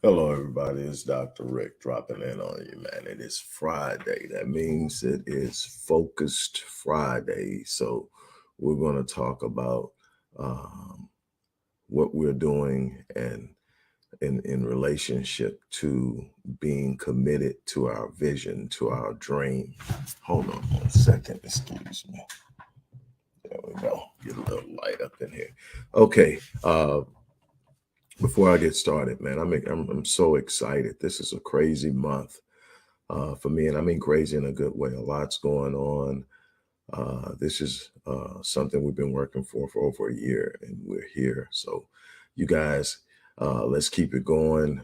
Hello, everybody. It's Dr. Rick dropping in on you, man. It is Friday. That means it is Focused Friday. So, we're going to talk about what we're doing and in relationship to being committed to our vision, to our dream. Hold on 1 second. Excuse me. There we go. Get a little light up in here. Okay. Before I get started, man, I'm so excited. This is a crazy month for me, and I mean crazy in a good way. A lot's going on. This is something we've been working for over a year, and we're here. So, you guys, let's keep it going.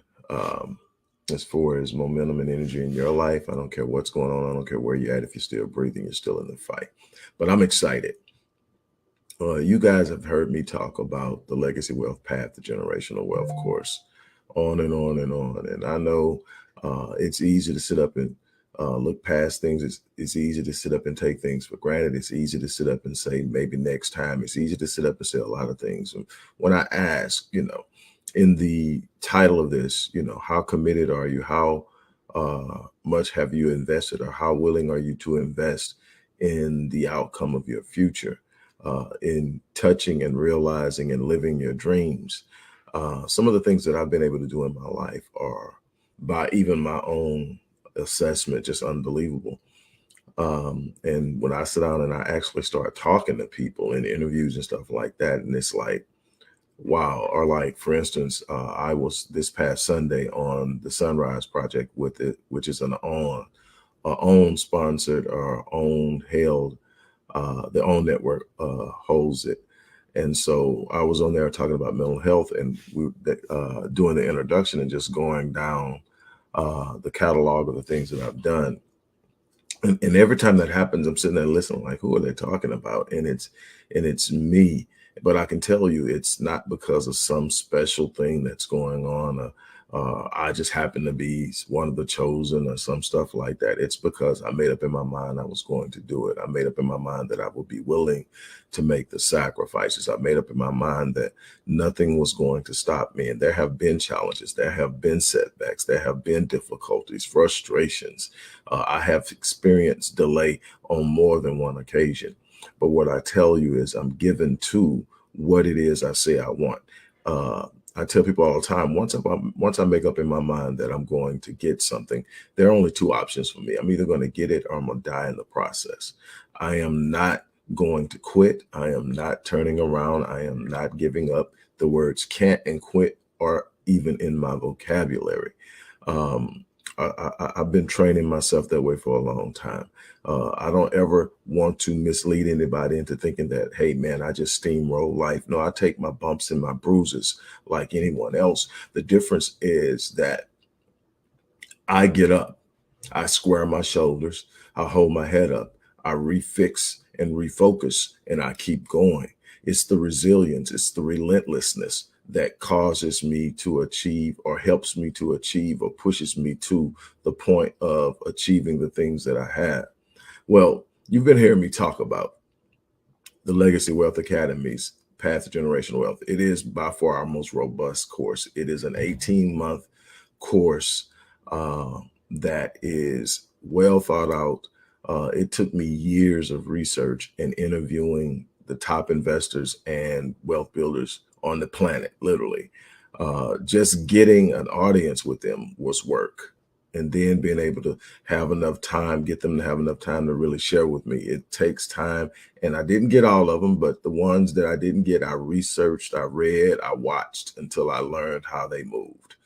As far as momentum and energy in your life, I don't care what's going on. I don't care where you're at. If you're still breathing, you're still in the fight. But I'm excited. You guys have heard me talk about the Legacy Wealth Path, the Generational Wealth course, on and on and on. And I know it's easy to sit up and look past things. It's easy to sit up and take things for granted. It's easy to sit up and say maybe next time. It's easy to sit up and say a lot of things. And when I ask, in the title of this, how committed are you? How much have you invested, or how willing are you to invest in the outcome of your future? In touching and realizing and living your dreams. Some of the things that I've been able to do in my life are, by even my own assessment, just unbelievable. And when I sit down and I actually start talking to people in interviews and stuff like that, and it's like, wow. Or like, for instance, I was this past Sunday on the Sunrise Project with it, which is an own sponsored or own held the OWN network holds it. And so I was on there talking about mental health, and we doing the introduction and just going down the catalog of the things that I've done. And every time that happens, I'm sitting there listening, like, who are they talking about? And it's me. But I can tell you, it's not because of some special thing that's going on. I just happen to be one of the chosen or some stuff like that. It's because I made up in my mind I was going to do it. I made up in my mind that I would be willing to make the sacrifices. I made up in my mind that nothing was going to stop me. And there have been challenges. There have been setbacks. There have been difficulties, frustrations. I have experienced delay on more than one occasion. But what I tell you is I'm given to what it is I say I want. I tell people all the time, once I make up in my mind that I'm going to get something, there are only two options for me. I'm either going to get it or I'm going to die in the process. I am not going to quit. I am not turning around. I am not giving up. The words can't and quit are even in my vocabulary. I've been training myself that way for a long time. I don't ever want to mislead anybody into thinking that, hey, man, I just steamroll life. No, I take my bumps and my bruises like anyone else. The difference is that I get up, I square my shoulders, I hold my head up, I refix and refocus, and I keep going. It's the resilience, it's the relentlessness that causes me to achieve, or helps me to achieve, or pushes me to the point of achieving the things that I have. Well, you've been hearing me talk about the Legacy Wealth Academy's Path to Generational Wealth. It is by far our most robust course. It is an 18-month course that is well thought out. It took me years of research and interviewing the top investors and wealth builders on the planet, literally. Just getting an audience with them was work. And then being able to have enough time, get them to have enough time to really share with me. It takes time. And I didn't get all of them, but the ones that I didn't get, I researched, I read, I watched until I learned how they moved.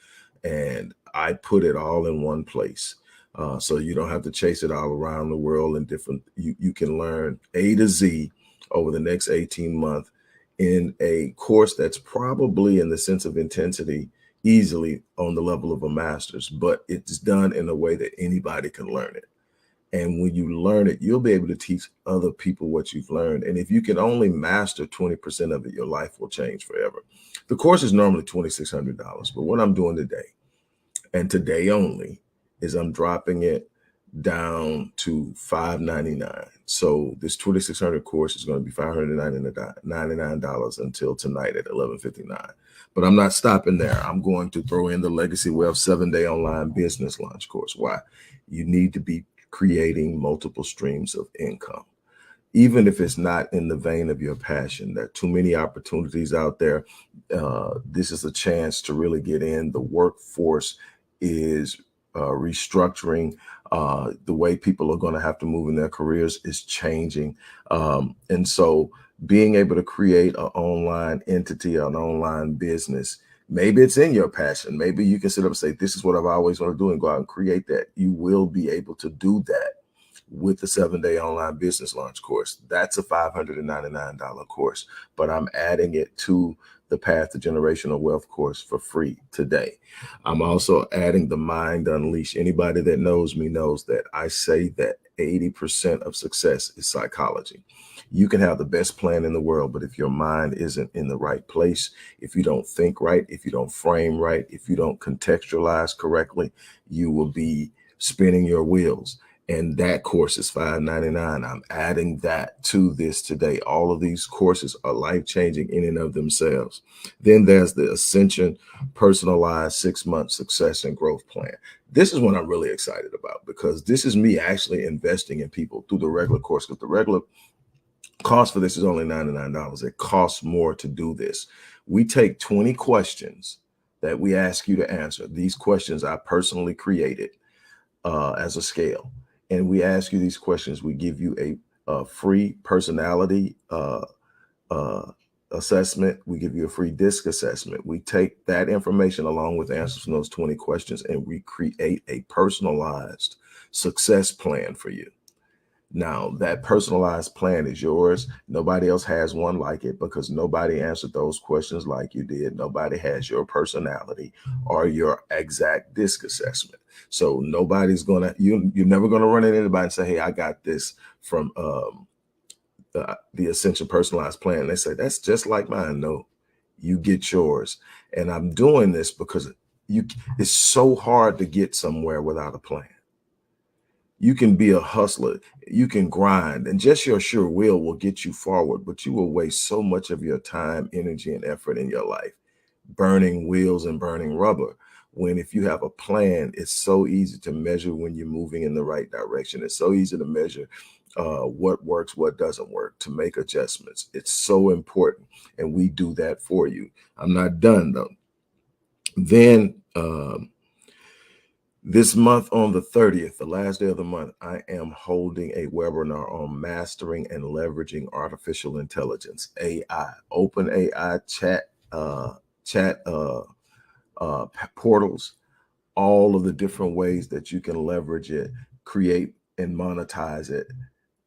And I put it all in one place. So you don't have to chase it all around the world and different, you can learn A to Z over the next 18 months in a course that's probably, in the sense of intensity, easily on the level of a master's, but it's done in a way that anybody can learn it. And when you learn it, you'll be able to teach other people what you've learned. And if you can only master 20% of it, your life will change forever. The course is normally $2,600, but what I'm doing today, and today only, is I'm dropping it down to $599. So this 2600 course is going to be $599 until tonight at 11:59. But I'm not stopping there. I'm going to throw in the Legacy Wealth 7-day online business launch course. Why? You need to be creating multiple streams of income, even if it's not in the vein of your passion. There are too many opportunities out there. This is a chance to really get in. The workforce is restructuring. The way people are going to have to move in their careers is changing. And so being able to create an online entity, an online business, maybe it's in your passion. Maybe you can sit up and say, this is what I've always wanted to do, and go out and create that. You will be able to do that with the 7-day online business launch course. That's a $599 course, but I'm adding it to the Path to Generational Wealth course for free today. I'm also adding the Mind Unleashed. Anybody that knows me knows that I say that 80% of success is psychology. You can have the best plan in the world, but if your mind isn't in the right place, if you don't think right, if you don't frame right, if you don't contextualize correctly, you will be spinning your wheels. And that course is $599. I'm adding that to this today. All of these courses are life-changing in and of themselves. Then there's the Ascension Personalized 6-month Success and Growth Plan. This is what I'm really excited about, because this is me actually investing in people through the regular course, because the regular cost for this is only $99. It costs more to do this. We take 20 questions that we ask you to answer. These questions I personally created as a scale. And we ask you these questions. We give you a free personality assessment. We give you a free DISC assessment. We take that information along with answers from those 20 questions, and we create a personalized success plan for you. Now, that personalized plan is yours. Nobody else has one like it, because nobody answered those questions like you did. Nobody has your personality or your exact DISC assessment. So nobody's gonna, you're never gonna run into anybody and say, hey, I got this from the Ascension Personalized Plan. They say, that's just like mine. No, you get yours. And I'm doing this because it's so hard to get somewhere without a plan. You can be a hustler, you can grind, and just your sure will get you forward, but you will waste so much of your time, energy, and effort in your life burning wheels and burning rubber. When if you have a plan, it's so easy to measure when you're moving in the right direction. It's so easy to measure what works, what doesn't work, to make adjustments. It's so important, and we do that for you. I'm not done though. Then this month on the 30th, the last day of the month, I am holding a webinar on mastering and leveraging artificial intelligence, AI, open AI chat portals, all of the different ways that you can leverage it, create and monetize it.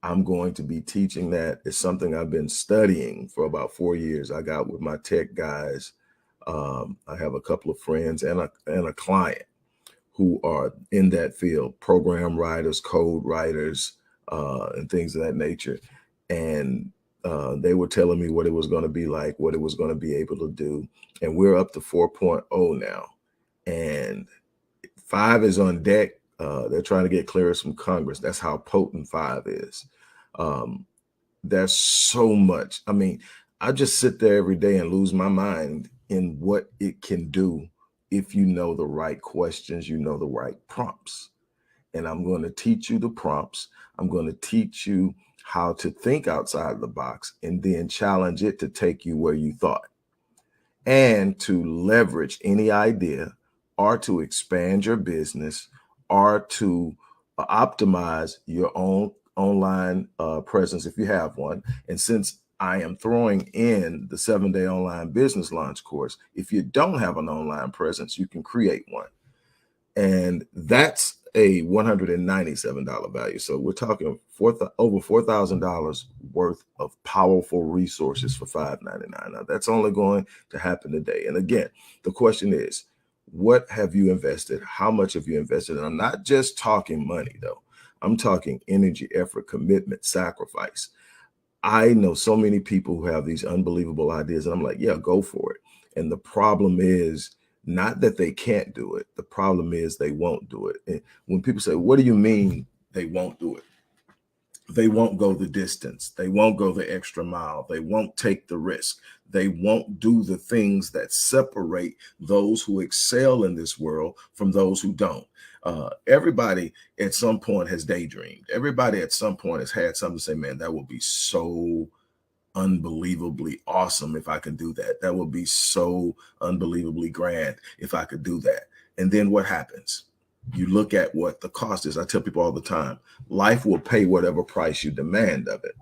I'm going to be teaching that. It's something I've been studying for about 4 years. I got with my tech guys. I have a couple of friends and a client who are in that field, program writers, code writers, and things of that nature. And they were telling me what it was going to be like, what it was going to be able to do. And we're up to 4.0 now. And 5 is on deck. They're trying to get clearance from Congress. That's how potent 5 is. There's so much. I mean, I just sit there every day and lose my mind in what it can do if you know the right questions, you know the right prompts. And I'm going to teach you the prompts. I'm going to teach you how to think outside the box, and then challenge it to take you where you thought, and to leverage any idea, or to expand your business, or to optimize your own online presence if you have one. And since I am throwing in the 7-day online business launch course, if you don't have an online presence, you can create one. And that's a $197 value. So we're talking over $4,000 worth of powerful resources for $599. Now that's only going to happen today. And again, the question is, what have you invested? How much have you invested? And I'm not just talking money though. I'm talking energy, effort, commitment, sacrifice. I know so many people who have these unbelievable ideas, and I'm like, yeah, go for it. And the problem is not that they can't do it. The problem is they won't do it. And when people say, what do you mean They won't do it. They won't go the distance. They won't go the extra mile. They won't take the risk. They won't do the things that separate those who excel in this world from those who don't. Everybody at some point has daydreamed. Everybody at some point has had something to say, man, that would be so unbelievably awesome if I could do that. That would be so unbelievably grand if I could do that. And then what happens? You look at what the cost is. I tell people all the time, life will pay whatever price you demand of it,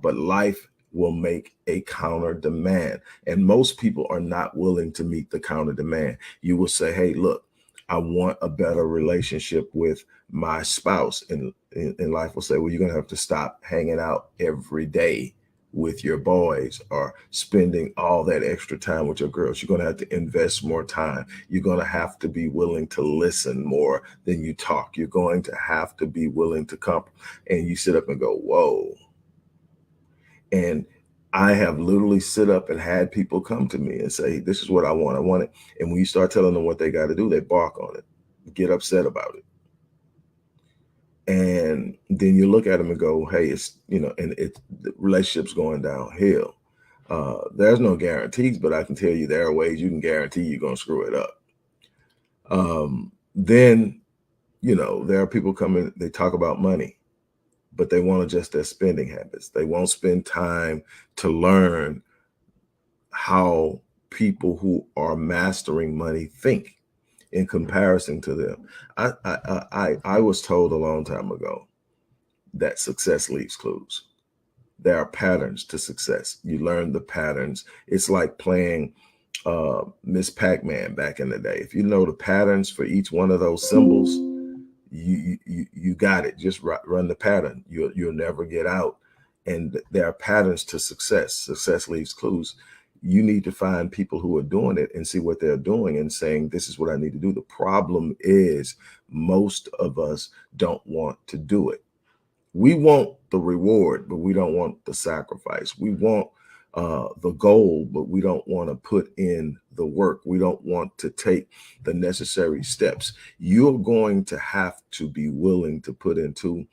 but life will make a counter demand. And most people are not willing to meet the counter demand. You will say, hey, look, I want a better relationship with my spouse. And life will say, well, you're going to have to stop hanging out every day with your boys or spending all that extra time with your girls. You're going to have to invest more time. You're going to have to be willing to listen more than you talk. You're going to have to be willing to come. And you sit up and go, whoa. And I have literally sit up and had people come to me and say, this is what I want. I want it. And when you start telling them what they got to do, they bark on it, get upset about it. And then you look at them and go, hey, it's, and the relationship's going downhill. There's no guarantees, but I can tell you there are ways you can guarantee you're going to screw it up. Then, there are people coming, they talk about money, but they want to adjust their spending habits. They won't spend time to learn how people who are mastering money think in comparison to them. I was told a long time ago that success leaves clues. There are patterns to success. You learn the patterns. It's like playing Miss Pac-Man back in the day. If you know the patterns for each one of those symbols, you got it. Just run the pattern. You'll never get out. And there are patterns to success. Success leaves clues. You need to find people who are doing it and see what they're doing and saying, this is what I need to do. The problem is most of us don't want to do it. We want the reward, but we don't want the sacrifice. We want the goal, but we don't want to put in the work. We don't want to take the necessary steps. You're going to have to be willing to put into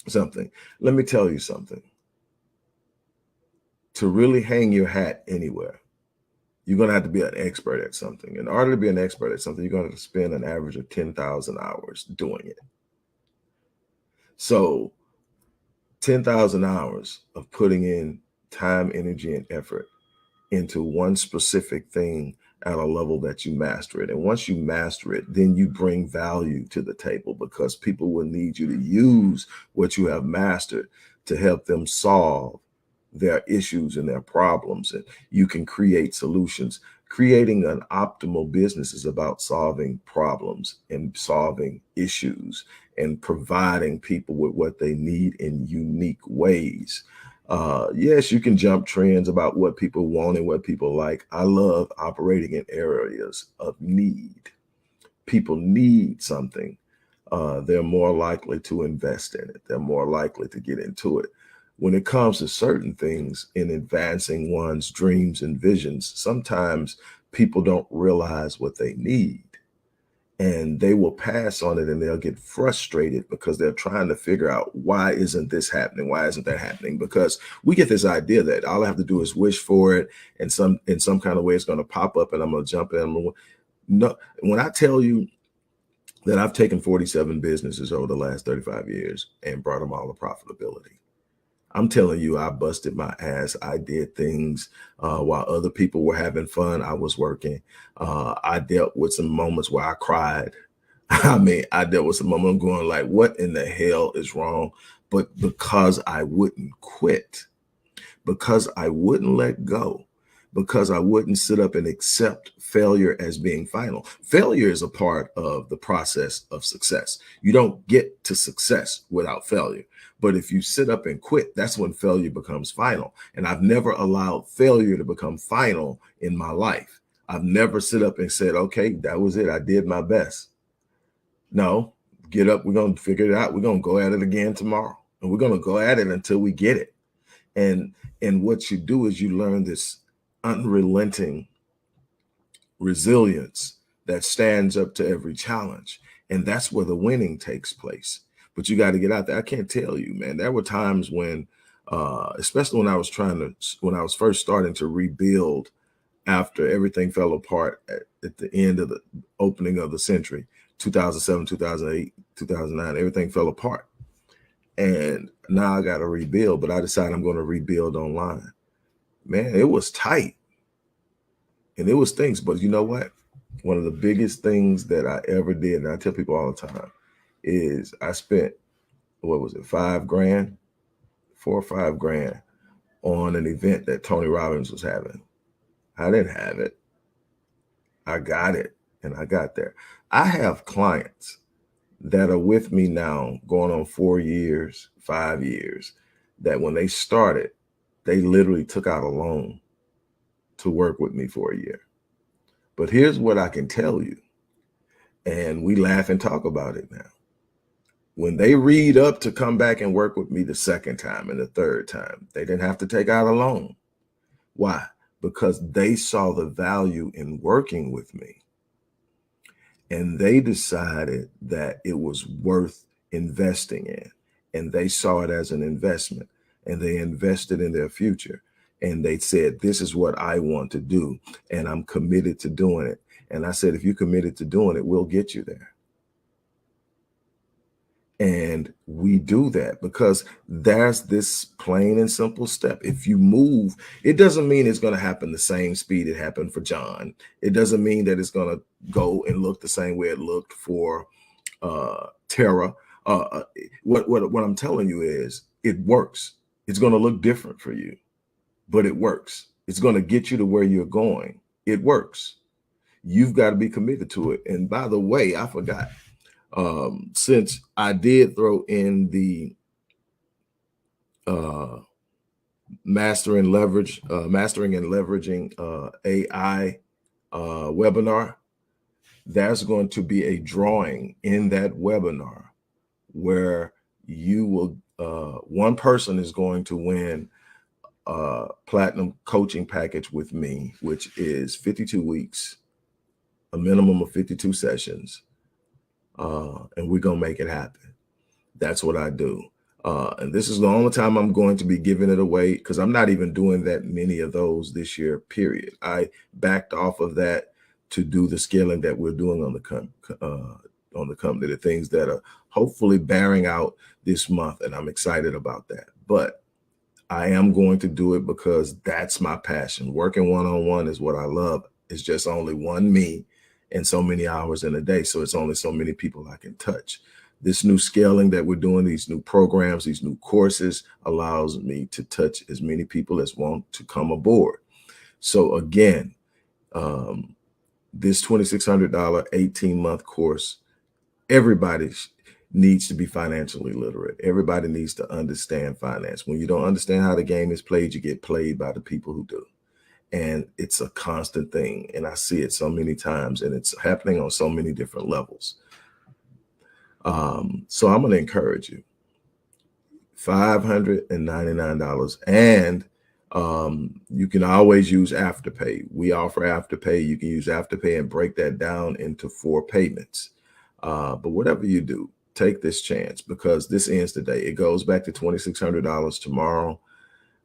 something. Let me tell you something. To really hang your hat anywhere, you're going to have to be an expert at something. In order to be an expert at something, you're going to spend an average of 10,000 hours doing it. So 10,000 hours of putting in time, energy, and effort into one specific thing at a level that you master it. And once you master it, then you bring value to the table because people will need you to use what you have mastered to help them solve their issues and their problems. And you can create solutions. Creating an optimal business is about solving problems and solving issues and providing people with what they need in unique ways. Yes, you can jump trends about what people want and what people like. I love operating in areas of need. People need something. They're more likely to invest in it. They're more likely to get into it. When it comes to certain things in advancing one's dreams and visions, sometimes people don't realize what they need. And they will pass on it and they'll get frustrated because they're trying to figure out, why isn't this happening? Why isn't that happening? Because we get this idea that all I have to do is wish for it, and in some kind of way it's going to pop up and I'm going to jump in. No, when I tell you that I've taken 47 businesses over the last 35 years and brought them all to profitability, I'm telling you, I busted my ass. I did things while other people were having fun. I was working. I dealt with some moments where I cried. I dealt with some moments going like, what in the hell is wrong? But because I wouldn't quit, because I wouldn't let go, because I wouldn't sit up and accept failure as being final. Failure is a part of the process of success. You don't get to success without failure. But if you sit up and quit, that's when failure becomes final. And I've never allowed failure to become final in my life. I've never sit up and said, okay, that was it. I did my best. No, get up. We're going to figure it out. We're going to go at it again tomorrow. And we're going to go at it until we get it. And what you do is you learn this unrelenting resilience that stands up to every challenge. And that's where the winning takes place. but you got to get out there. I can't tell you, man. There were times when, especially when I was when I was first starting to rebuild after everything fell apart at the end of the opening of the century, 2007, 2008, 2009, everything fell apart. And now I got to rebuild, but I decided I'm going to rebuild online. Man, it was tight and it was things, but you know what? One of the biggest things that I ever did, and I tell people all the time, is I spent, what was it, $5 grand, 4 or 5 grand on an event that Tony Robbins was having. I didn't have it. I got it and I got there. I have clients that are with me now going on 4 years, 5 years, that when they started, they literally took out a loan to work with me for a year. But here's what I can tell you, and we laugh and talk about it now. When they read up to come back and work with me the second time and the third time, they didn't have to take out a loan. Why? Because they saw the value in working with me. And they decided that it was worth investing in. And they saw it as an investment. And they invested in their future. And they said, this is what I want to do. And I'm committed to doing it. And I said, if you're committed to doing it, we'll get you there. And we do that because there's this plain and simple step. If you move, it doesn't mean it's going to happen the same speed it happened for John. It doesn't mean that it's going to go and look the same way it looked for Tara. What I'm telling you is it works. It's going to look different for you, but it works. It's going to get you to where you're going. It works. You've got to be committed to it. And by the way, I forgot. Since I did throw in the mastering and leveraging AI webinar, there's going to be a drawing in that webinar where you will, one person is going to win a platinum coaching package with me, which is 52 weeks, a minimum of 52 sessions. And we're going to make it happen. That's what I do. And this is the only time I'm going to be giving it away because I'm not even doing that many of those this year, period. I backed off of that to do the scaling that we're doing on the company, the things that are hopefully bearing out this month. And I'm excited about that. But I am going to do it because that's my passion. Working one-on-one is what I love. It's just only one me and so many hours in a day. So it's only so many people I can touch. This new scaling that we're doing, these new programs, these new courses allows me to touch as many people as want to come aboard. So again, this $2,600 18-month course, everybody needs to be financially literate. Everybody needs to understand finance. When you don't understand how the game is played, you get played by the people who do. And it's a constant thing. And I see it so many times and it's happening on so many different levels. So I'm going to encourage you. $599. And you can always use Afterpay. We offer Afterpay. You can use Afterpay and break that down into 4 payments. But whatever you do, take this chance because this ends today. It goes back to $2,600 tomorrow.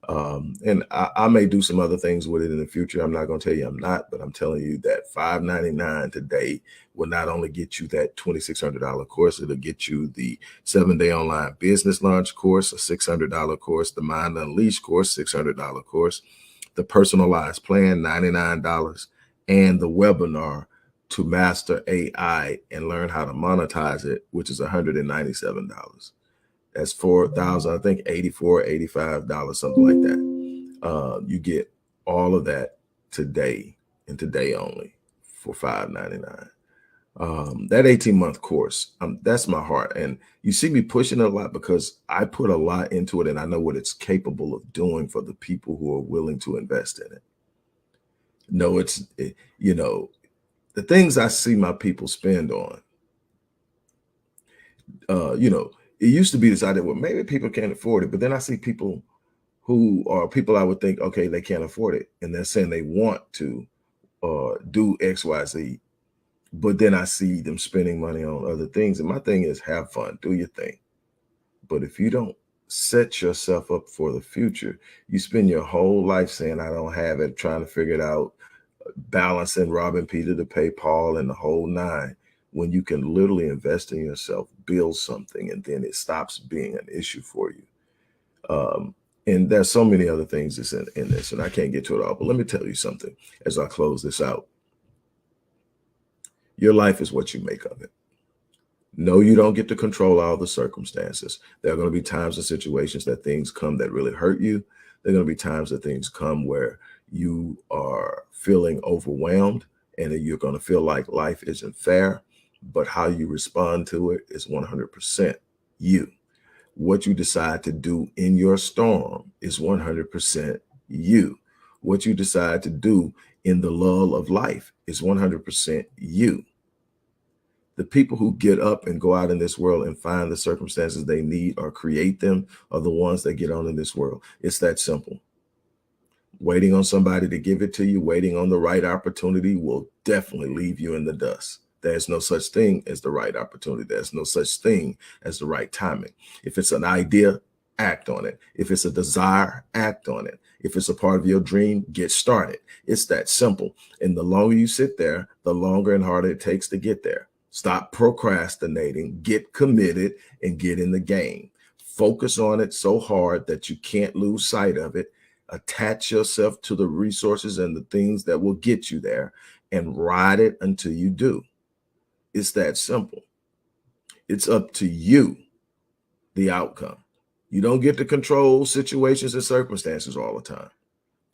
And I may do some other things with it in the future. I'm not going to tell you I'm not, but I'm telling you that $599 today will not only get you that $2,600 course, it'll get you the 7-day online business launch course, a $600 course, the Mind Unleashed course, $600 course, the personalized plan, $99, and the webinar to master AI and learn how to monetize it, which is $197. That's $4,000, I think $84, $85, something like that. You get all of that today and today only for $599. That 18-month course, that's my heart. And you see me pushing it a lot because I put a lot into it and I know what it's capable of doing for the people who are willing to invest in it. No, the things I see my people spend on, it used to be this idea, well, maybe people can't afford it, but then I see people who are people I would think, okay, they can't afford it. And they're saying they want to do X, Y, Z. But then I see them spending money on other things. And my thing is have fun, do your thing. But if you don't set yourself up for the future, you spend your whole life saying, I don't have it, trying to figure it out, balancing robbing Peter to pay Paul and the whole nine, when you can literally invest in yourself, build something, and then it stops being an issue for you. And there's so many other things that's in this, and I can't get to it all, but let me tell you something as I close this out. Your life is what you make of it. No, you don't get to control all the circumstances. There are going to be times and situations that things come that really hurt you. There are going to be times that things come where you are feeling overwhelmed and you're going to feel like life isn't fair. But how you respond to it is 100% you. What you decide to do in your storm is 100% you. What you decide to do in the lull of life is 100% you. The people who get up and go out in this world and find the circumstances they need or create them are the ones that get on in this world. It's that simple. Waiting on somebody to give it to you, waiting on the right opportunity will definitely leave you in the dust. There's no such thing as the right opportunity. There's no such thing as the right timing. If it's an idea, act on it. If it's a desire, act on it. If it's a part of your dream, get started. It's that simple. And the longer you sit there, the longer and harder it takes to get there. Stop procrastinating, get committed, and get in the game. Focus on it so hard that you can't lose sight of it. Attach yourself to the resources and the things that will get you there, and ride it until you do. It's that simple. It's up to you, the outcome. You don't get to control situations and circumstances all the time,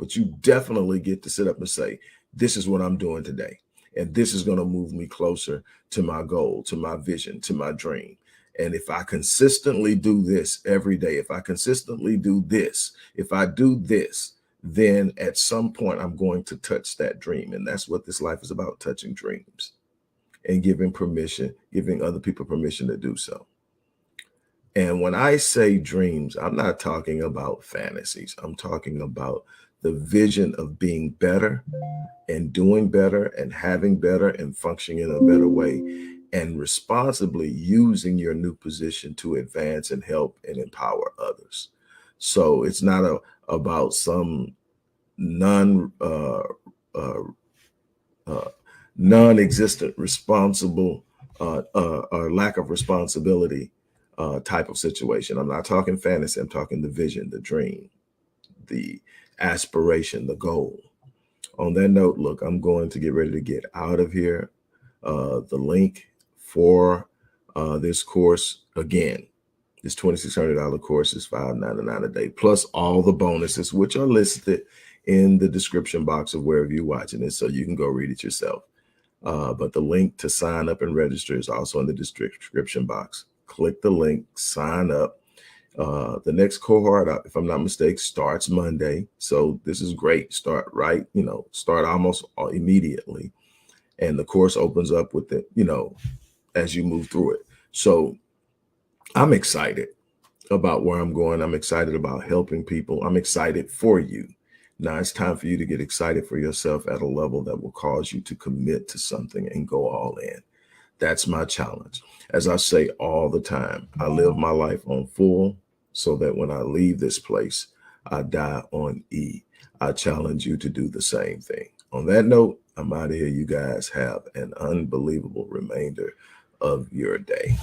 but you definitely get to sit up and say, this is what I'm doing today. And this is going to move me closer to my goal, to my vision, to my dream. And if I consistently do this every day, if I consistently do this, if I do this, then at some point I'm going to touch that dream. And that's what this life is about, touching dreams and giving permission, giving other people permission to do so. And when I say dreams, I'm not talking about fantasies. I'm talking about the vision of being better and doing better and having better and functioning in a better way and responsibly using your new position to advance and help and empower others. So it's not about some non-existent responsible or lack of responsibility type of situation. I'm not talking fantasy. I'm talking the vision, the dream, the aspiration, the goal. On that note, look, I'm going to get ready to get out of here. The link for this course, again, this $2,600 course is $5.99 a day, plus all the bonuses, which are listed in the description box of wherever you're watching it, so you can go read it yourself. But the link to sign up and register is also in the description box. Click the link, sign up. The next cohort, if I'm not mistaken, starts Monday. So this is great. Start almost immediately. And the course opens up with it, as you move through it. So I'm excited about where I'm going. I'm excited about helping people. I'm excited for you. Now it's time for you to get excited for yourself at a level that will cause you to commit to something and go all in. That's my challenge. As I say all the time, I live my life on full so that when I leave this place, I die on E. I challenge you to do the same thing. On that note, I'm out of here. You guys have an unbelievable remainder of your day.